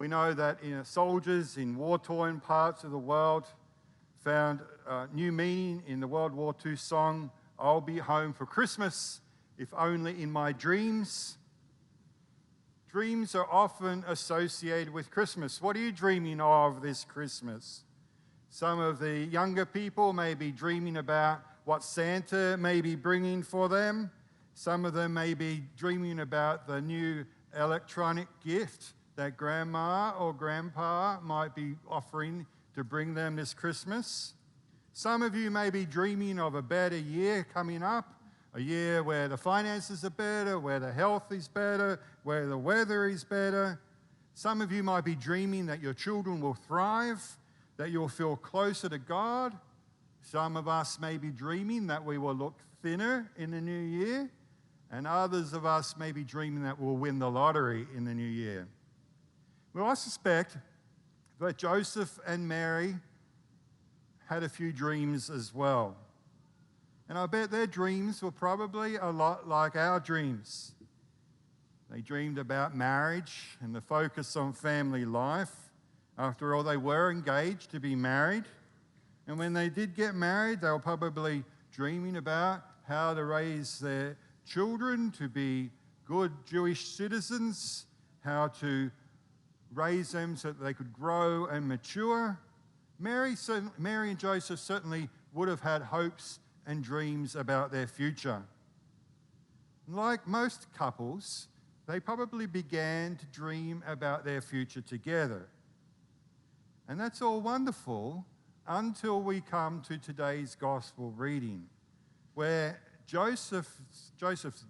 We know that soldiers in war-torn parts of the world found new meaning in the World War II song, "I'll be home for Christmas, if only in my dreams." Dreams are often associated with Christmas. What are you dreaming of this Christmas? Some of the younger people may be dreaming about what Santa may be bringing for them. Some of them may be dreaming about the new electronic gift that grandma or grandpa might be offering to bring them this Christmas. Some of you may be dreaming of a better year coming up, a year where the finances are better, where the health is better, where the weather is better. Some of you might be dreaming that your children will thrive, that you'll feel closer to God. Some of us may be dreaming that we will look thinner in the new year, and others of us may be dreaming that we'll win the lottery in the new year. Well, I suspect that Joseph and Mary had a few dreams as well. And I bet their dreams were probably a lot like our dreams. They dreamed about marriage and the focus on family life. After all, they were engaged to be married. And when they did get married, they were probably dreaming about how to raise their children to be good Jewish citizens, how to raise them so that they could grow and mature. Mary and Joseph certainly would have had hopes and dreams about their future. Like most couples, they probably began to dream about their future together. And that's all wonderful until we come to today's gospel reading, where Joseph's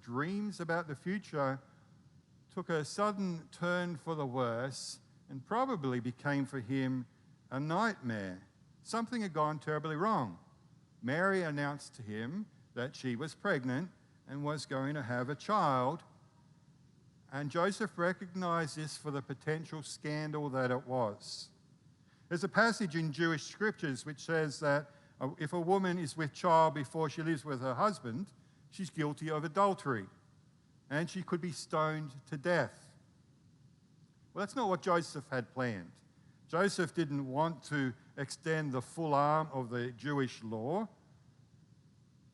dreams about the future took a sudden turn for the worse and probably became for him a nightmare. Something had gone terribly wrong. Mary announced to him that she was pregnant and was going to have a child, and Joseph recognized this for the potential scandal that it was. There's a passage in Jewish scriptures which says that if a woman is with child before she lives with her husband, she's guilty of adultery, and she could be stoned to death. Well, that's not what Joseph had planned. Joseph didn't want to extend the full arm of the Jewish law,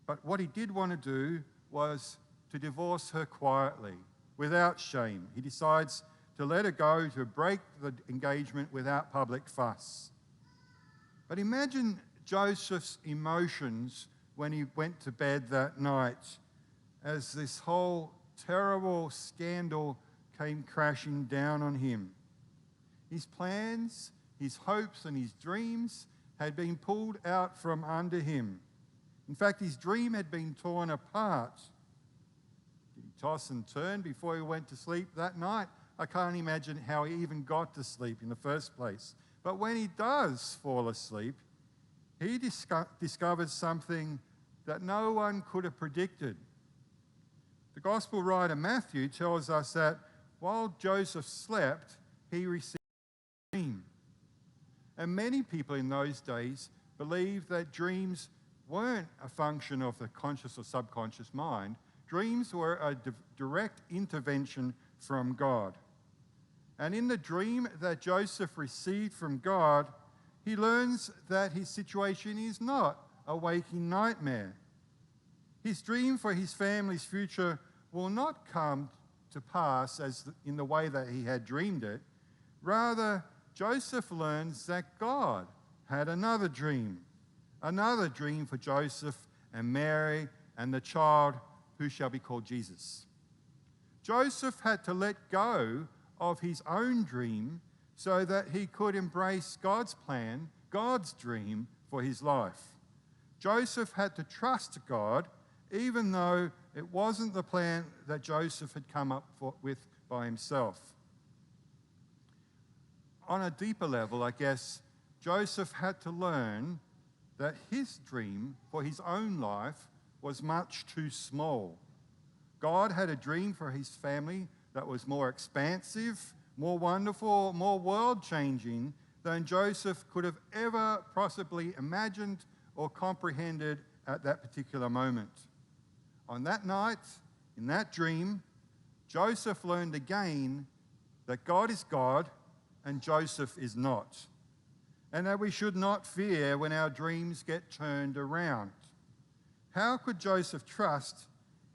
but what he did want to do was to divorce her quietly, without shame. He decides to let her go, to break the engagement without public fuss. But imagine Joseph's emotions when he went to bed that night as this whole terrible scandal came crashing down on him. His plans, his hopes, and his dreams had been pulled out from under him. In fact, his dream had been torn apart. Did he toss and turn before he went to sleep that night? I can't imagine how he even got to sleep in the first place. But when he does fall asleep, he discovers something that no one could have predicted. The gospel writer Matthew tells us that while Joseph slept, he received a dream. And many people in those days believed that dreams weren't a function of the conscious or subconscious mind. Dreams were a direct intervention from God. And in the dream that Joseph received from God, he learns that his situation is not a waking nightmare. His dream for his family's future will not come to pass in the way that he had dreamed it. Rather, Joseph learns that God had another dream for Joseph and Mary and the child who shall be called Jesus. Joseph had to let go of his own dream so that he could embrace God's plan, God's dream for his life. Joseph had to trust God even though it wasn't the plan that Joseph had come up with by himself. On a deeper level, I guess, Joseph had to learn that his dream for his own life was much too small. God had a dream for his family that was more expansive, more wonderful, more world-changing than Joseph could have ever possibly imagined or comprehended at that particular moment. On that night, in that dream, Joseph learned again that God is God and Joseph is not, and that we should not fear when our dreams get turned around. How could Joseph trust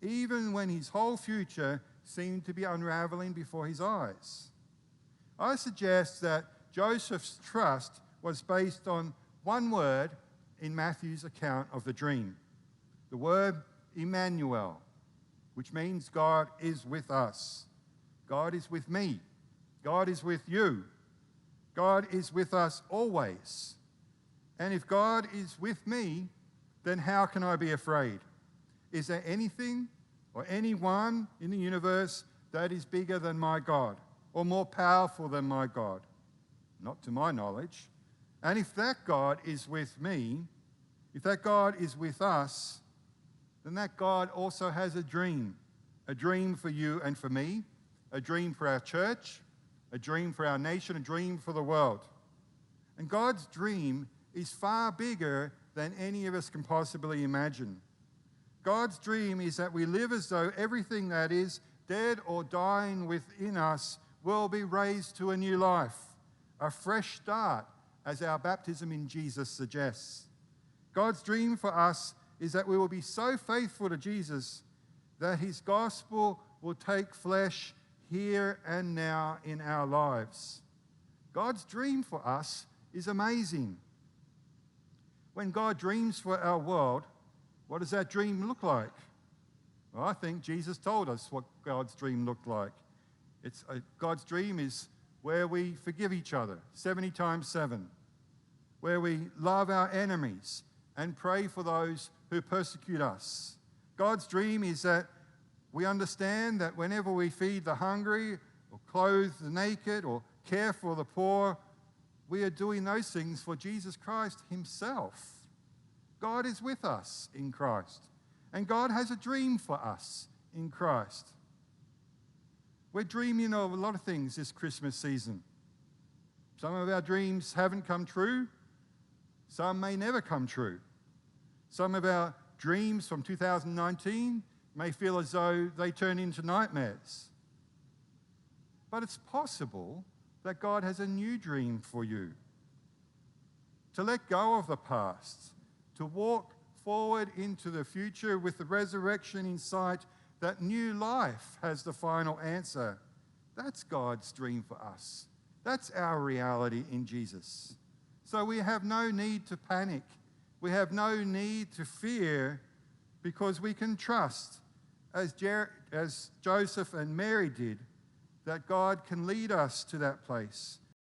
even when his whole future seemed to be unraveling before his eyes? I suggest that Joseph's trust was based on one word in Matthew's account of the dream, the word Emmanuel, which means God is with us. God is with me. God is with you. God is with us always. And if God is with me, then how can I be afraid? Is there anything or anyone in the universe that is bigger than my God or more powerful than my God? Not to my knowledge. And if that God is with me, if that God is with us, then that God also has a dream for you and for me, a dream for our church, a dream for our nation, a dream for the world. And God's dream is far bigger than any of us can possibly imagine. God's dream is that we live as though everything that is dead or dying within us will be raised to a new life, a fresh start, as our baptism in Jesus suggests. God's dream for us is that we will be so faithful to Jesus that his gospel will take flesh here and now in our lives. God's dream for us is amazing. When God dreams for our world, what does that dream look like? Well, I think Jesus told us what God's dream looked like. God's dream is where we forgive each other 70 times 7, where we love our enemies and pray for those who persecute us. God's dream is that we understand that whenever we feed the hungry or clothe the naked or care for the poor, we are doing those things for Jesus Christ himself. God is with us in Christ, and God has a dream for us in Christ. We're dreaming of a lot of things this Christmas season. Some of our dreams haven't come true. Some may never come true. Some of our dreams from 2019 may feel as though they turn into nightmares. But it's possible that God has a new dream for you. To let go of the past, to walk forward into the future with the resurrection in sight, that new life has the final answer. That's God's dream for us. That's our reality in Jesus. So we have no need to panic. We have no need to fear, because we can trust, as Joseph and Mary did, that God can lead us to that place,